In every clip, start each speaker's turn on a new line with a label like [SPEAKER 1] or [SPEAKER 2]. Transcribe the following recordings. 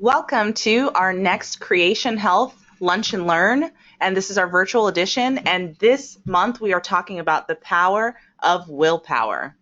[SPEAKER 1] Welcome to our next Creation Health Lunch and Learn, and this is our virtual edition, and this month we are talking about the power of willpower.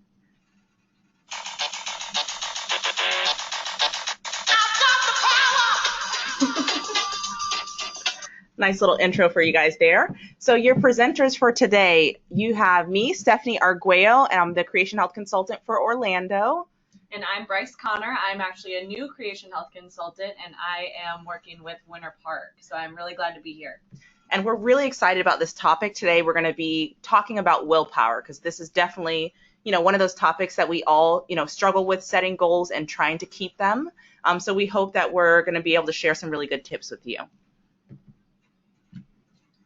[SPEAKER 1] Nice little intro for you guys there. So your presenters for today, you have me, Stephanie Arguello, and I'm the Creation Health Consultant for Orlando.
[SPEAKER 2] And I'm Bryce Connor. I'm actually a new Creation Health Consultant, and I am working with Winter Park. So I'm really glad to be here.
[SPEAKER 1] And we're really excited about this topic today. We're going to be talking about willpower because this is definitely, one of those topics that we all, struggle with setting goals and trying to keep them. So we hope that we're going to be able to share some really good tips with you.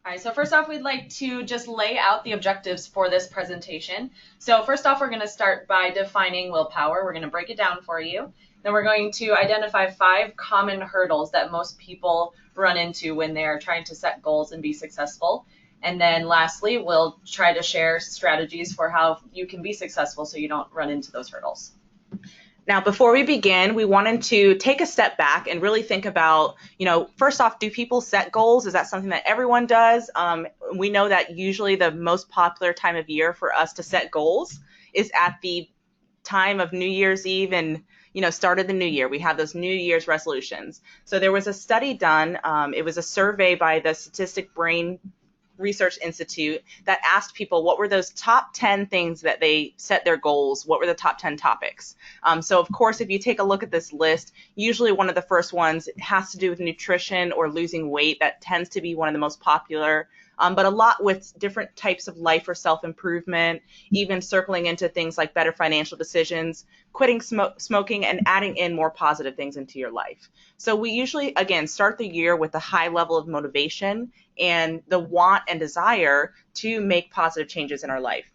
[SPEAKER 2] All right, so first off, we'd like to just lay out the objectives for this presentation. So first off, we're going to start by defining willpower. We're going to break it down for you. Then we're going to identify 5 common hurdles that most people run into when they're trying to set goals and be successful. And then lastly, we'll try to share strategies for how you can be successful so you don't run into those hurdles.
[SPEAKER 1] Now, before we begin, we wanted to take a step back and really think about, first off, do people set goals? Is that something that everyone does? We know that usually the most popular time of year for us to set goals is at the time of New Year's Eve and, start of the new year. We have those New Year's resolutions. So there was a study done. It was a survey by the Statistic Brain Research Institute that asked people what were those top 10 things that they set their goals, what were the top 10 topics. So of course, if you take a look at this list, usually one of the first ones has to do with nutrition or losing weight. That tends to be one of the most popular, but a lot with different types of life or self-improvement, even circling into things like better financial decisions, quitting smoking, and adding in more positive things into your life. So we usually, again, start the year with a high level of motivation and the want and desire to make positive changes in our life.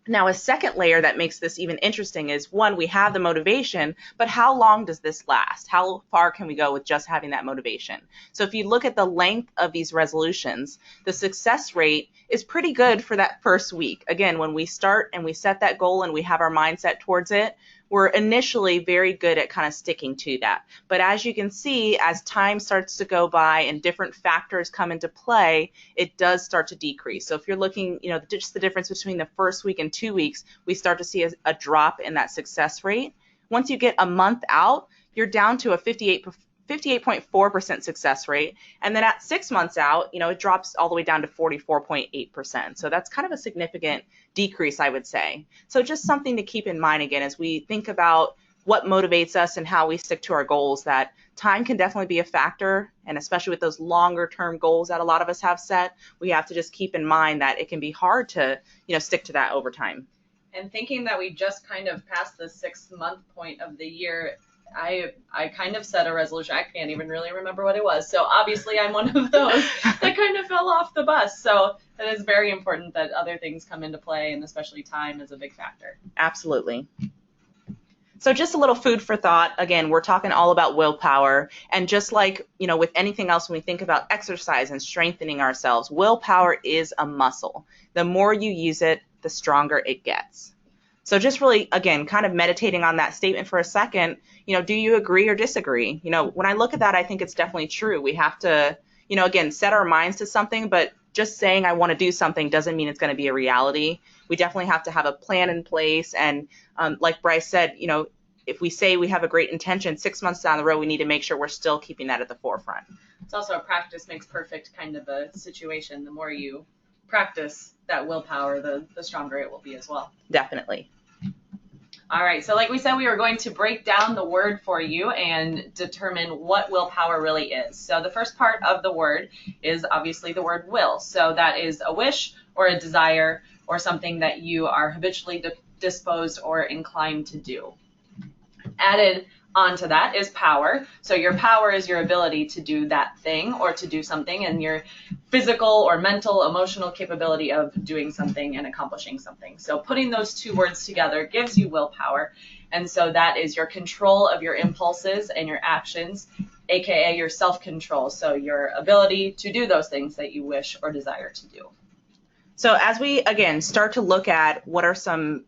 [SPEAKER 1] Now, a second layer that makes this even interesting is, one, we have the motivation, but how long does this last? How far can we go with just having that motivation? So if you look at the length of these resolutions, the success rate is pretty good for that first week. Again, when we start and we set that goal and we have our mindset towards it, we're initially very good at kind of sticking to that. But as you can see, as time starts to go by and different factors come into play, it does start to decrease. So if you're looking, just the difference between the first week and 2 weeks, we start to see a drop in that success rate. Once you get a month out, you're down to a 58.4% success rate. And then at 6 months out, it drops all the way down to 44.8%. So that's kind of a significant decrease, I would say. So just something to keep in mind again as we think about what motivates us and how we stick to our goals, that time can definitely be a factor. And especially with those longer term goals that a lot of us have set, we have to just keep in mind that it can be hard to, stick to that over time.
[SPEAKER 2] And thinking that we just kind of passed the 6-month point of the year, I kind of set a resolution. I can't even really remember what it was. So obviously I'm one of those that kind of fell off the bus. So it is very important that other things come into play, and especially time is a big factor.
[SPEAKER 1] Absolutely. So just a little food for thought. Again, we're talking all about willpower. And just like, with anything else, when we think about exercise and strengthening ourselves, willpower is a muscle. The more you use it, the stronger it gets. So just really, again, kind of meditating on that statement for a second, do you agree or disagree? When I look at that, I think it's definitely true. We have to, again, set our minds to something, but just saying I want to do something doesn't mean it's going to be a reality. We definitely have to have a plan in place. And like Bryce said, if we say we have a great intention, 6 months down the road, we need to make sure we're still keeping that at the forefront.
[SPEAKER 2] It's also a practice makes perfect kind of a situation. The more you practice that willpower, the stronger it will be as well.
[SPEAKER 1] Definitely.
[SPEAKER 2] All right, so like we said, we are going to break down the word for you and determine what willpower really is. So the first part of the word is obviously the word will. So that is a wish or a desire or something that you are habitually disposed or inclined to do. Added onto that is power. So your power is your ability to do that thing or to do something, and your physical or mental, emotional capability of doing something and accomplishing something. So putting those two words together gives you willpower. And so that is your control of your impulses and your actions, aka your self-control. So your ability to do those things that you wish or desire to do.
[SPEAKER 1] So as we, again, start to look at what are some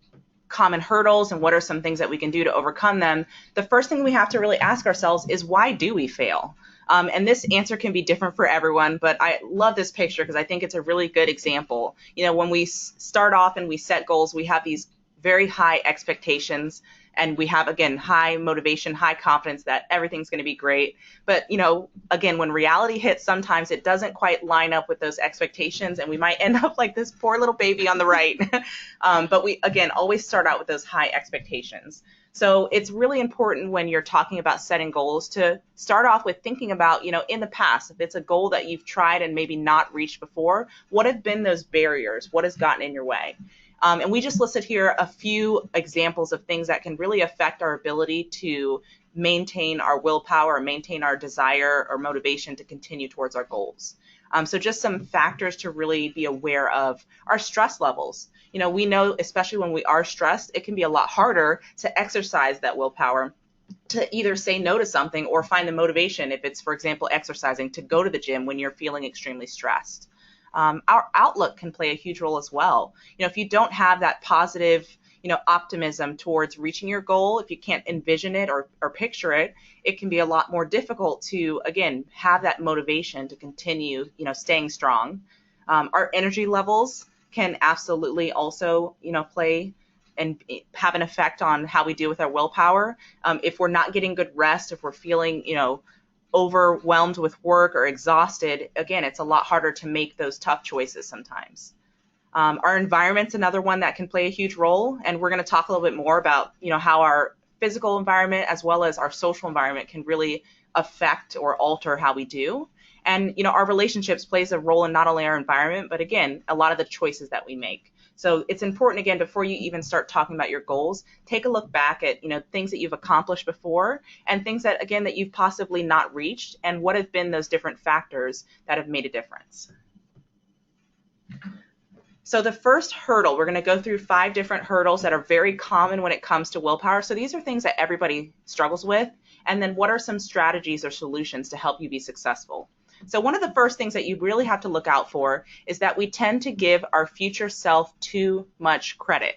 [SPEAKER 1] common hurdles and what are some things that we can do to overcome them, the first thing we have to really ask ourselves is, why do we fail? And this answer can be different for everyone, but I love this picture because I think it's a really good example. When we start off and we set goals, we have these very high expectations, and we have, again, high motivation, high confidence that everything's going to be great. But, again, when reality hits, sometimes it doesn't quite line up with those expectations, and we might end up like this poor little baby on the right. But we, again, always start out with those high expectations. So it's really important when you're talking about setting goals to start off with thinking about, in the past, if it's a goal that you've tried and maybe not reached before, what have been those barriers? What has gotten in your way? And we just listed here a few examples of things that can really affect our ability to maintain our willpower, or maintain our desire or motivation to continue towards our goals. So just some factors to really be aware of: our stress levels. We know, especially when we are stressed, it can be a lot harder to exercise that willpower, to either say no to something or find the motivation, if it's, for example, exercising, to go to the gym when you're feeling extremely stressed. Our outlook can play a huge role as well. If you don't have that positive, optimism towards reaching your goal, if you can't envision it or picture it, it can be a lot more difficult to, again, have that motivation to continue, staying strong. Our energy levels can absolutely also, play and have an effect on how we deal with our willpower. If we're not getting good rest, if we're feeling, overwhelmed with work or exhausted, again, it's a lot harder to make those tough choices sometimes. Our environment's another one that can play a huge role, and we're going to talk a little bit more about, how our physical environment as well as our social environment can really affect or alter how we do. And, our relationships plays a role in not only our environment, but again, a lot of the choices that we make. So it's important, again, before you even start talking about your goals, take a look back at, things that you've accomplished before and things that, again, that you've possibly not reached, and what have been those different factors that have made a difference. So the first hurdle, we're going to go through 5 different hurdles that are very common when it comes to willpower. So these are things that everybody struggles with. And then what are some strategies or solutions to help you be successful? So one of the first things that you really have to look out for is that we tend to give our future self too much credit.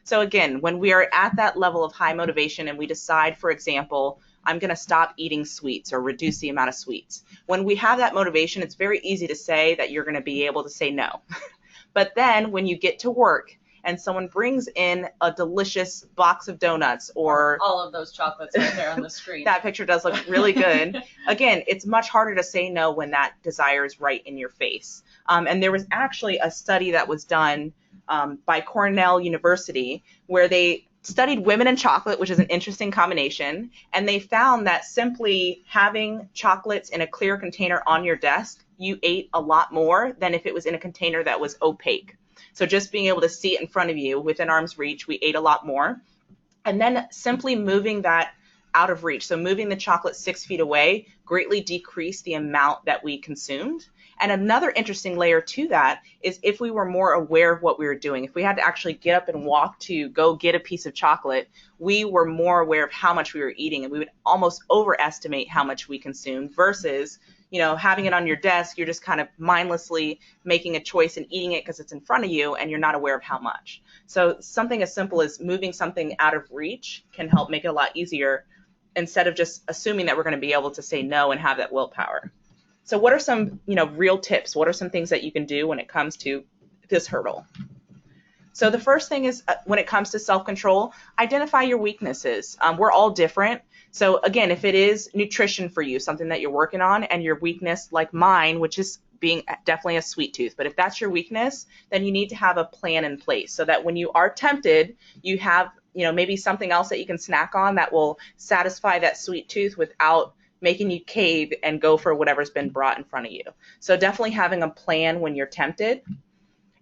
[SPEAKER 1] So again, when we are at that level of high motivation and we decide, for example, I'm going to stop eating sweets or reduce the amount of sweets. When we have that motivation, it's very easy to say that you're going to be able to say no. But then when you get to work and someone brings in a delicious box of donuts, or
[SPEAKER 2] all of those chocolates right there on the screen.
[SPEAKER 1] That picture does look really good. Again, it's much harder to say no when that desire is right in your face. And there was actually a study that was done by Cornell University where they studied women and chocolate, which is an interesting combination, and they found that simply having chocolates in a clear container on your desk, you ate a lot more than if it was in a container that was opaque. So just being able to see it in front of you within arm's reach, we ate a lot more. And then simply moving that out of reach, so moving the chocolate 6 feet away, greatly decreased the amount that we consumed. And another interesting layer to that is if we were more aware of what we were doing, if we had to actually get up and walk to go get a piece of chocolate, we were more aware of how much we were eating, and we would almost overestimate how much we consumed versus, having it on your desk, you're just kind of mindlessly making a choice and eating it because it's in front of you and you're not aware of how much. So something as simple as moving something out of reach can help make it a lot easier instead of just assuming that we're going to be able to say no and have that willpower. So what are some, real tips? What are some things that you can do when it comes to this hurdle? So the first thing is when it comes to self-control, identify your weaknesses. We're all different. So again, if it is nutrition for you, something that you're working on, and your weakness, like mine, which is being definitely a sweet tooth, but if that's your weakness, then you need to have a plan in place so that when you are tempted, you have, maybe something else that you can snack on that will satisfy that sweet tooth without making you cave and go for whatever's been brought in front of you. So definitely having a plan when you're tempted.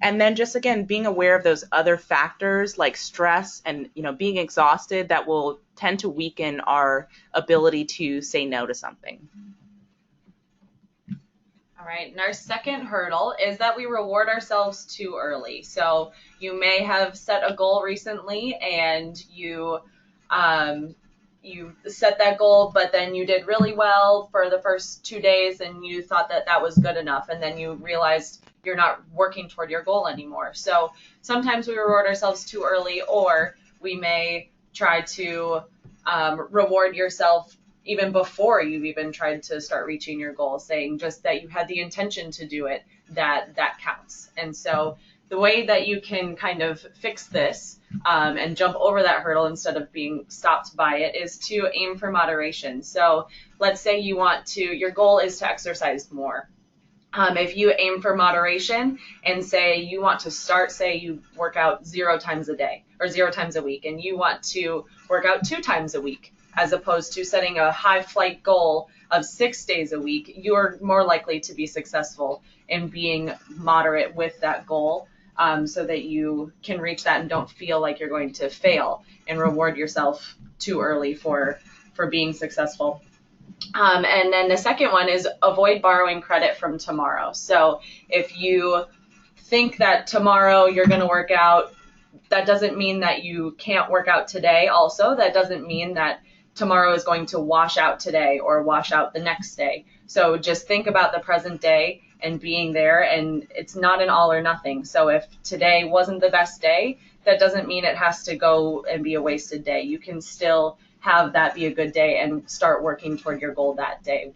[SPEAKER 1] And then just, again, being aware of those other factors like stress and, being exhausted that will tend to weaken our ability to say no to something.
[SPEAKER 2] All right, and our second hurdle is that we reward ourselves too early. So you may have set a goal recently and you set that goal, but then you did really well for the first 2 days and you thought that that was good enough. And then you realized you're not working toward your goal anymore. So sometimes we reward ourselves too early, or we may try to reward yourself even before you've even tried to start reaching your goal, saying just that you had the intention to do it, that counts. And so the way that you can kind of fix this and jump over that hurdle instead of being stopped by it is to aim for moderation. So let's say your goal is to exercise more. If you aim for moderation and say you want to start, say you work out 0 times a day or 0 times a week, and you want to work out 2 times a week, as opposed to setting a high flight goal of 6 days a week, you're more likely to be successful in being moderate with that goal, so that you can reach that and don't feel like you're going to fail and reward yourself too early for being successful. And then the second one is avoid borrowing credit from tomorrow. So if you think that tomorrow you're going to work out, that doesn't mean that you can't work out today. Also, that doesn't mean that tomorrow is going to wash out today or wash out the next day. So just think about the present day and being there, and it's not an all or nothing. So if today wasn't the best day, that doesn't mean it has to go and be a wasted day. You can still have that be a good day and start working toward your goal that day,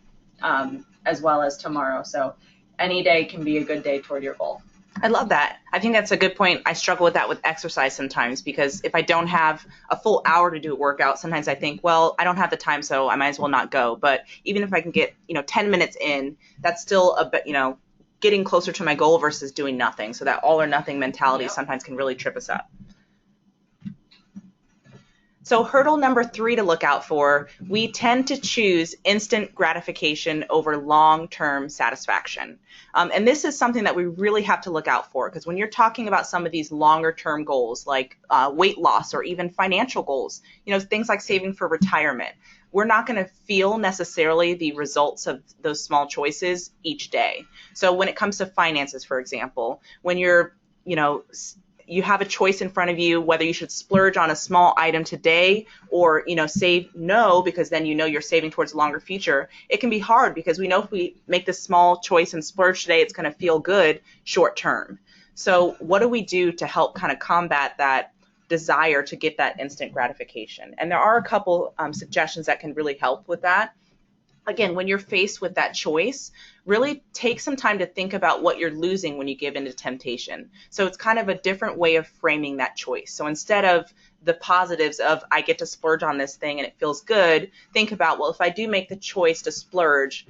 [SPEAKER 2] as well as tomorrow. So any day can be a good day toward your goal.
[SPEAKER 1] I love that. I think that's a good point. I struggle with that with exercise sometimes, because if I don't have a full hour to do a workout, sometimes I think, well, I don't have the time, so I might as well not go. But even if I can get, 10 minutes in, that's still a bit, getting closer to my goal versus doing nothing. So that all or nothing mentality sometimes can really trip us up. So hurdle number 3 to look out for, we tend to choose instant gratification over long-term satisfaction. And this is something that we really have to look out for, because when you're talking about some of these longer-term goals like weight loss or even financial goals, things like saving for retirement, we're not going to feel necessarily the results of those small choices each day. So when it comes to finances, for example, when you're, you have a choice in front of you whether you should splurge on a small item today or, save because then you're saving towards a longer future. It can be hard because we know if we make this small choice and splurge today, it's going to feel good short term. So what do we do to help kind of combat that desire to get that instant gratification? And there are a couple suggestions that can really help with that. Again, when you're faced with that choice, really take some time to think about what you're losing when you give in to temptation. So it's kind of a different way of framing that choice. So instead of the positives of I get to splurge on this thing and it feels good, think about, well, if I do make the choice to splurge,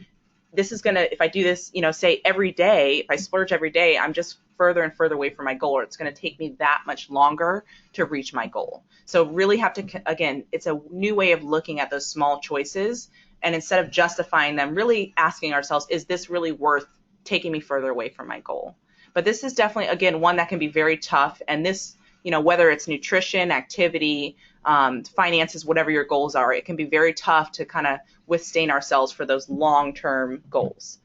[SPEAKER 1] this is going to, if I do this, say every day, if I splurge every day, I'm just further and further away from my goal, or it's going to take me that much longer to reach my goal. So really have to, again, it's a new way of looking at those small choices. And instead of justifying them, really asking ourselves, is this really worth taking me further away from my goal? But this is definitely, again, one that can be very tough. And this, whether it's nutrition, activity, finances, whatever your goals are, it can be very tough to kind of withstand ourselves for those long-term goals.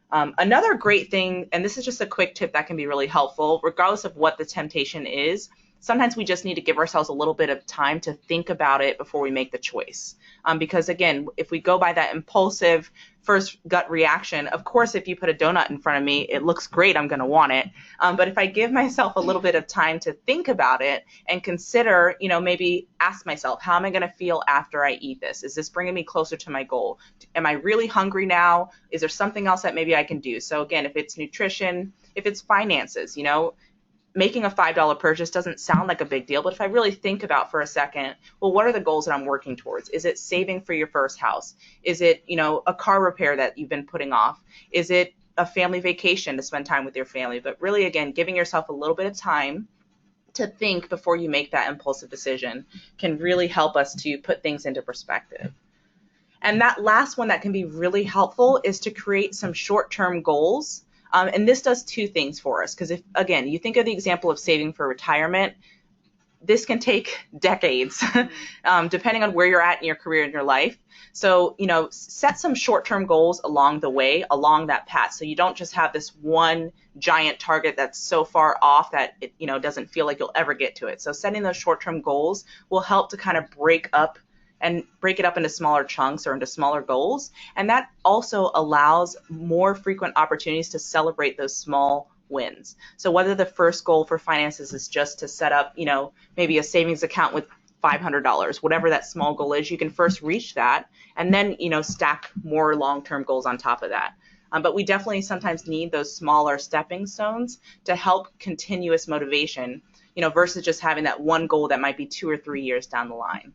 [SPEAKER 1] Another great thing, and this is just a quick tip that can be really helpful, regardless of what the temptation is, sometimes we just need to give ourselves a little bit of time to think about it before we make the choice. Because again, if we go by that impulsive first gut reaction, of course, if you put a donut in front of me, it looks great, I'm going to want it. But if I give myself a little bit of time to think about it and consider, maybe ask myself, how am I going to feel after I eat this? Is this bringing me closer to my goal? Am I really hungry now? Is there something else that maybe I can do? So again, if it's nutrition, if it's finances, making a $5 purchase doesn't sound like a big deal, but if I really think about for a second, well, what are the goals that I'm working towards? Is it saving for your first house? Is it, a car repair that you've been putting off? Is it a family vacation to spend time with your family? But really, again, giving yourself a little bit of time to think before you make that impulsive decision can really help us to put things into perspective. And that last one that can be really helpful is to create some short-term goals. And this does 2 things for us, because if, again, you think of the example of saving for retirement, this can take decades, depending on where you're at in your career and your life. So, set some short-term goals along the way, along that path. So you don't just have this one giant target that's so far off that it, doesn't feel like you'll ever get to it. So setting those short-term goals will help to kind of break it up into smaller chunks or into smaller goals. And that also allows more frequent opportunities to celebrate those small wins. So whether the first goal for finances is just to set up, maybe a savings account with $500, whatever that small goal is, you can first reach that and then, stack more long-term goals on top of that. But we definitely sometimes need those smaller stepping stones to help continuous motivation, versus just having that one goal that might be 2 or 3 years down the line.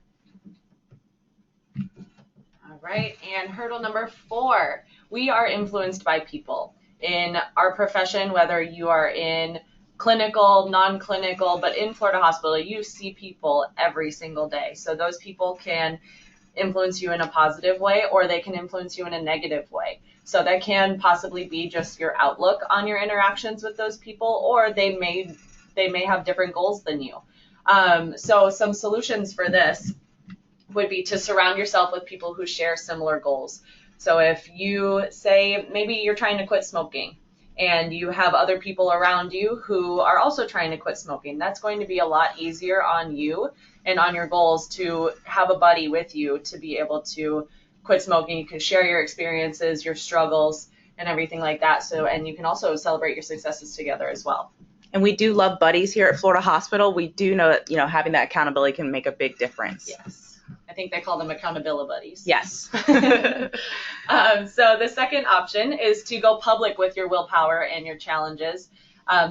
[SPEAKER 2] All right, and hurdle number 4, we are influenced by people. In our profession, whether you are in clinical, non-clinical, but in Florida Hospital, you see people every single day. So those people can influence you in a positive way, or they can influence you in a negative way. So that can possibly be just your outlook on your interactions with those people, or they may have different goals than you. So some solutions for this would be to surround yourself with people who share similar goals. So if you say maybe you're trying to quit smoking and you have other people around you who are also trying to quit smoking, that's going to be a lot easier on you and on your goals to have a buddy with you to be able to quit smoking. You can share your experiences, your struggles, and everything like that. So, and you can also celebrate your successes together as well.
[SPEAKER 1] And we do love buddies here at Florida Hospital. We do know that, having that accountability can make a big difference.
[SPEAKER 2] Yes. I think they call them accountability buddies.
[SPEAKER 1] Yes.
[SPEAKER 2] So the second option is to go public with your willpower and your challenges.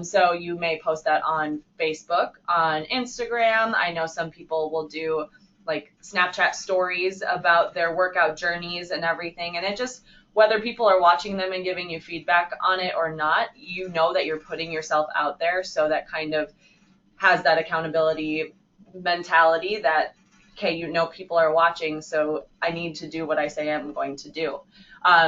[SPEAKER 2] So you may post that on Facebook, on Instagram. I know some people will do like Snapchat stories about their workout journeys and everything. And it just, whether people are watching them and giving you feedback on it or not, you know that you're putting yourself out there. So that kind of has that accountability mentality that, okay, people are watching, so I need to do what I say I'm going to do.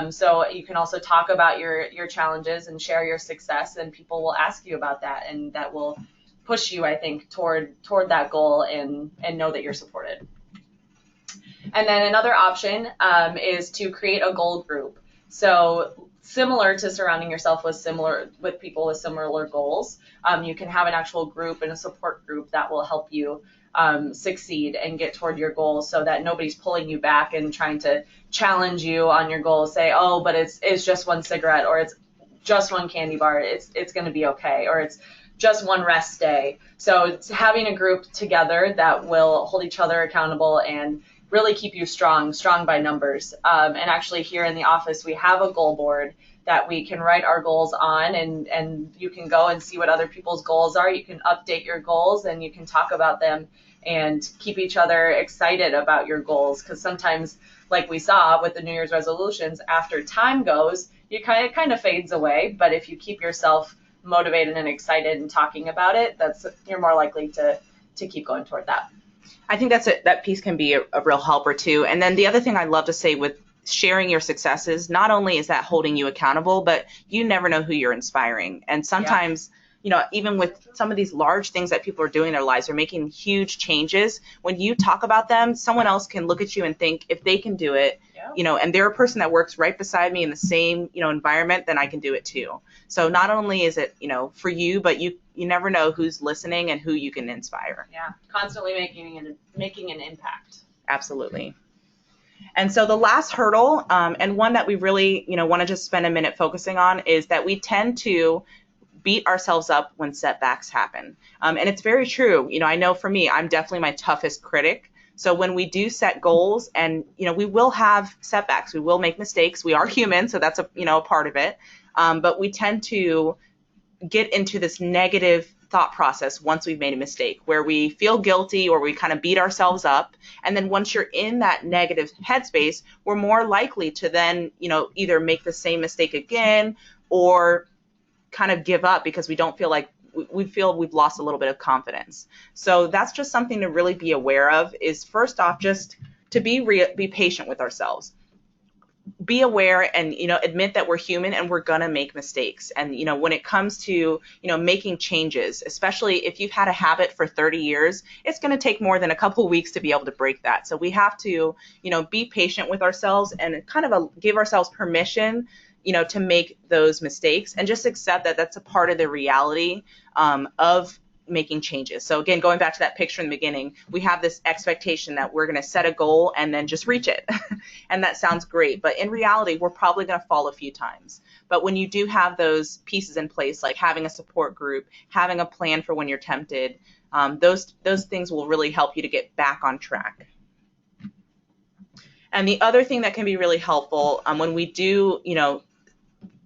[SPEAKER 2] So you can also talk about your challenges and share your success, and people will ask you about that, and that will push you, I think, toward that goal and know that you're supported. And then another option is to create a goal group. So similar to surrounding yourself with people with similar goals, you can have an actual group and a support group that will help you succeed and get toward your goals, so that nobody's pulling you back and trying to challenge you on your goals. Say, oh, but it's just one cigarette, or it's just one candy bar. It's going to be okay, or it's just one rest day. So it's having a group together that will hold each other accountable and really keep you strong by numbers. And actually here in the office, we have a goal board that we can write our goals on, and you can go and see what other people's goals are. You can update your goals and you can talk about them and keep each other excited about your goals. Because sometimes, like we saw with the New Year's resolutions, after time goes, it kind of fades away. But if you keep yourself motivated and excited and talking about it, you're more likely to keep going toward that.
[SPEAKER 1] I think that piece can be a real helper too. And then the other thing I love to say with sharing your successes, not only is that holding you accountable, but you never know who you're inspiring. And sometimes, even with some of these large things that people are doing in their lives, they're making huge changes. When you talk about them, someone else can look at you and think, if they can do it, and they're a person that works right beside me in the same, environment, then I can do it too. So not only is it, for you, but you never know who's listening and who you can inspire.
[SPEAKER 2] Yeah, constantly making an impact.
[SPEAKER 1] Absolutely. And so the last hurdle, and one that we really, want to just spend a minute focusing on, is that we tend to beat ourselves up when setbacks happen. And it's very true. I know for me, I'm definitely my toughest critic. So when we do set goals, and, we will have setbacks, we will make mistakes. We are human, so that's a part of it. But we tend to get into this negative thought process once we've made a mistake, where we feel guilty or we kind of beat ourselves up. And then once you're in that negative headspace, we're more likely to then, either make the same mistake again or kind of give up because we don't feel like we feel we've lost a little bit of confidence. So that's just something to really be aware of, is first off, just to be patient with ourselves. Be aware and, admit that we're human and we're going to make mistakes. And, when it comes to, making changes, especially if you've had a habit for 30 years, it's going to take more than a couple of weeks to be able to break that. So we have to, be patient with ourselves and kind of give ourselves permission, to make those mistakes, and just accept that that's a part of the reality of making changes. So again, going back to that picture in the beginning, we have this expectation that we're going to set a goal and then just reach it. And that sounds great, but in reality, we're probably going to fall a few times. But when you do have those pieces in place, like having a support group, having a plan for when you're tempted, those things will really help you to get back on track. And the other thing that can be really helpful when we do,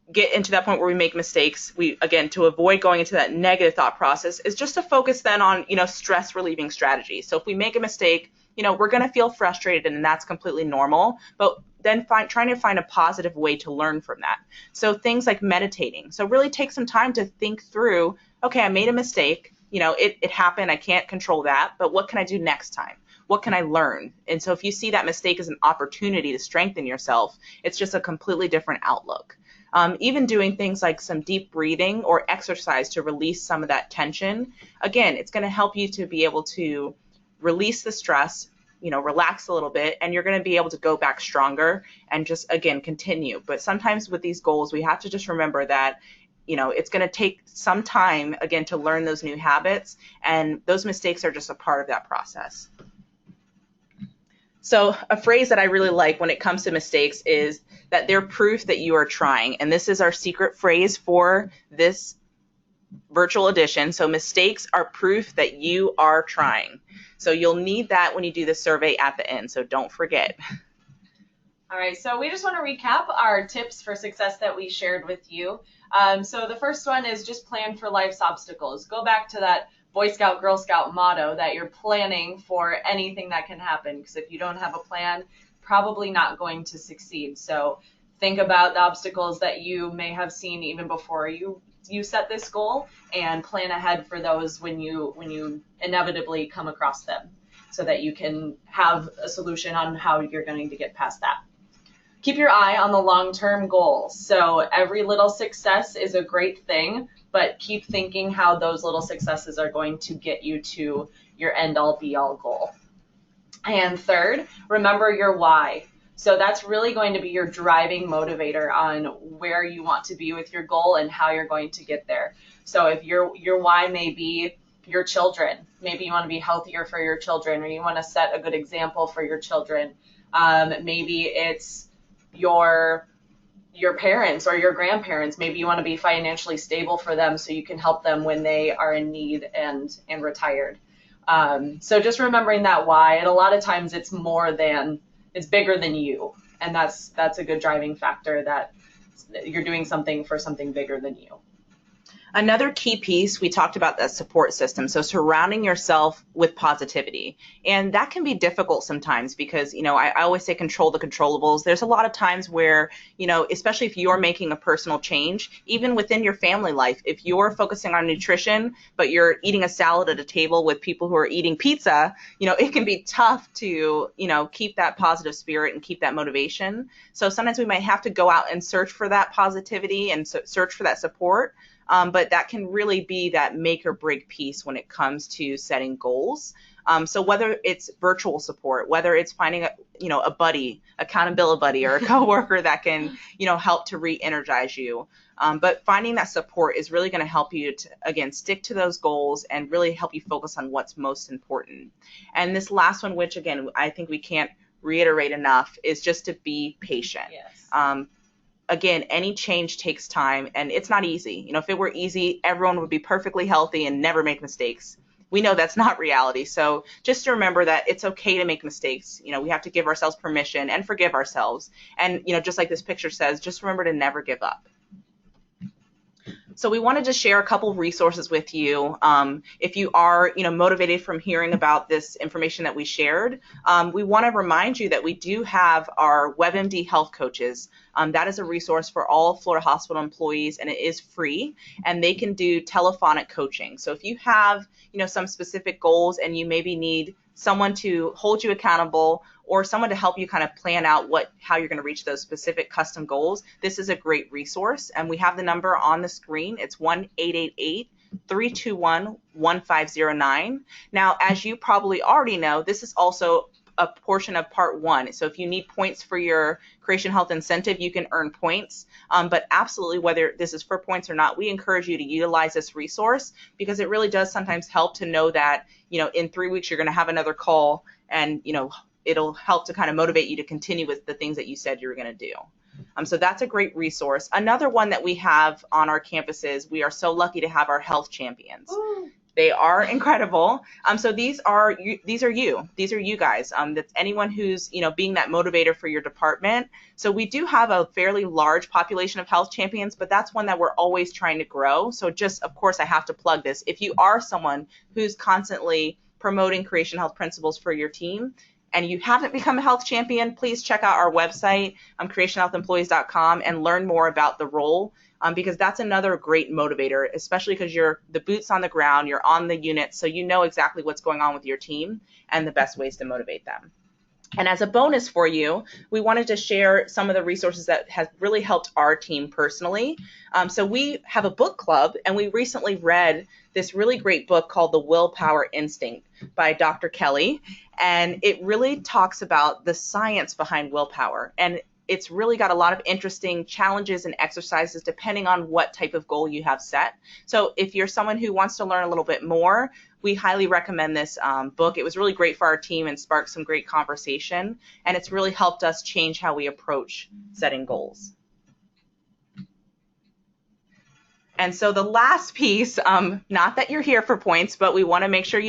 [SPEAKER 1] get into that point where we make mistakes, again, to avoid going into that negative thought process, is just to focus then on, stress relieving strategies. So if we make a mistake, we're going to feel frustrated, and that's completely normal, but then trying to find a positive way to learn from that. So things like meditating. So really take some time to think through, okay, I made a mistake, it happened, I can't control that, but what can I do next time? What can I learn? And so if you see that mistake as an opportunity to strengthen yourself, it's just a completely different outlook. Even doing things like some deep breathing or exercise to release some of that tension, again, it's going to help you to be able to release the stress, relax a little bit, and you're going to be able to go back stronger and just, again, continue. But sometimes with these goals, we have to just remember that it's going to take some time, again, to learn those new habits, and those mistakes are just a part of that process. So a phrase that I really like when it comes to mistakes is that they're proof that you are trying. And this is our secret phrase for this virtual edition. So mistakes are proof that you are trying. So you'll need that when you do the survey at the end. So don't forget.
[SPEAKER 2] All right, so we just want to recap our tips for success that we shared with you. So the first one is just plan for life's obstacles. Go back to that Boy Scout, Girl Scout motto that you're planning for anything that can happen, because if you don't have a plan, probably not going to succeed. So think about the obstacles that you may have seen even before you set this goal, and plan ahead for those when you inevitably come across them, so that you can have a solution on how you're going to get past that. Keep your eye on the long-term goals. So every little success is a great thing, but keep thinking how those little successes are going to get you to your end-all be-all goal. And third, remember your why. So that's really going to be your driving motivator on where you want to be with your goal and how you're going to get there. So if your why may be your children, maybe you want to be healthier for your children, or you want to set a good example for your children. Maybe it's your parents or your grandparents. Maybe you want to be financially stable for them so you can help them when they are in need and retired. So just remembering that why, and a lot of times it's bigger than you, and that's a good driving factor, that you're doing something for something bigger than you.
[SPEAKER 1] Another key piece, we talked about that support system. So surrounding yourself with positivity. And that can be difficult sometimes because, I always say control the controllables. There's a lot of times where, especially if you're making a personal change, even within your family life, if you're focusing on nutrition, but you're eating a salad at a table with people who are eating pizza, it can be tough to, keep that positive spirit and keep that motivation. So sometimes we might have to go out and search for that positivity and search for that support. But that can really be that make or break piece when it comes to setting goals. So whether it's virtual support, whether it's finding a buddy, accountability buddy, or a coworker that can, help to re-energize you. But finding that support is really going to help you to, again, stick to those goals and really help you focus on what's most important. And this last one, which again, I think we can't reiterate enough, is just to be patient.
[SPEAKER 2] Yes.
[SPEAKER 1] Again, any change takes time, and it's not easy. If it were easy, everyone would be perfectly healthy and never make mistakes. We know that's not reality. So just to remember that it's okay to make mistakes. We have to give ourselves permission and forgive ourselves. And, just like this picture says, just remember to never give up. So we wanted to share a couple of resources with you. If you are, motivated from hearing about this information that we shared, we want to remind you that we do have our WebMD Health Coaches. That is a resource for all Florida Hospital employees, and it is free, and they can do telephonic coaching. So if you have, some specific goals and you maybe need someone to hold you accountable or someone to help you kind of plan out how you're going to reach those specific custom goals, this is a great resource. And we have the number on the screen. It's 1-888-321-1509. Now, as you probably already know, this is also a portion of part 1. So if you need points for your Creation Health incentive, you can earn points. But absolutely, whether this is for points or not, we encourage you to utilize this resource, because it really does sometimes help to know that, in 3 weeks you're going to have another call, and, it'll help to kind of motivate you to continue with the things that you said you were going to do. So that's a great resource. Another one that we have on our campuses, we are so lucky to have our health champions. Ooh. They are incredible. So these are you guys. That's anyone who's, being that motivator for your department. So we do have a fairly large population of health champions, but that's one that we're always trying to grow. So just, of course, I have to plug this. If you are someone who's constantly promoting Creation Health principles for your team, and you haven't become a health champion, please check out our website, creationhealthemployees.com, and learn more about the role, because that's another great motivator, especially because you're the boots on the ground, you're on the unit, so you know exactly what's going on with your team and the best ways to motivate them. And as a bonus for you, we wanted to share some of the resources that have really helped our team personally. So we have a book club, and we recently read this really great book called The Willpower Instinct by Dr. Kelly. And it really talks about the science behind willpower. And it's really got a lot of interesting challenges and exercises depending on what type of goal you have set. So if you're someone who wants to learn a little bit more, we highly recommend this book. It was really great for our team and sparked some great conversation. And it's really helped us change how we approach setting goals. And so the last piece, not that you're here for points, but we want to make sure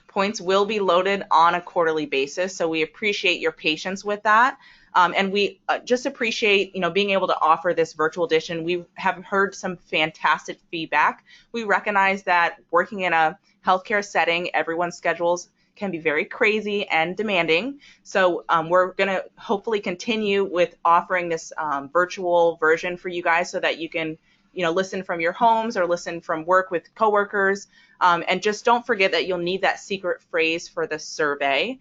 [SPEAKER 1] points will be loaded on a quarterly basis. So we appreciate your patience with that. And we just appreciate, being able to offer this virtual edition. We have heard some fantastic feedback. We recognize that working in a healthcare setting, everyone's schedules can be very crazy and demanding. So we're going to hopefully continue with offering this virtual version for you guys so that you can listen from your homes or listen from work with coworkers. And just don't forget that you'll need that secret phrase for the survey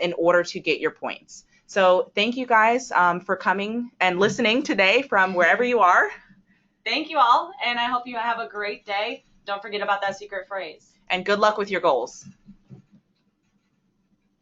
[SPEAKER 1] in order to get your points. So thank you guys for coming and listening today from wherever you are.
[SPEAKER 2] Thank you all, and I hope you have a great day. Don't forget about that secret phrase.
[SPEAKER 1] And good luck with your goals.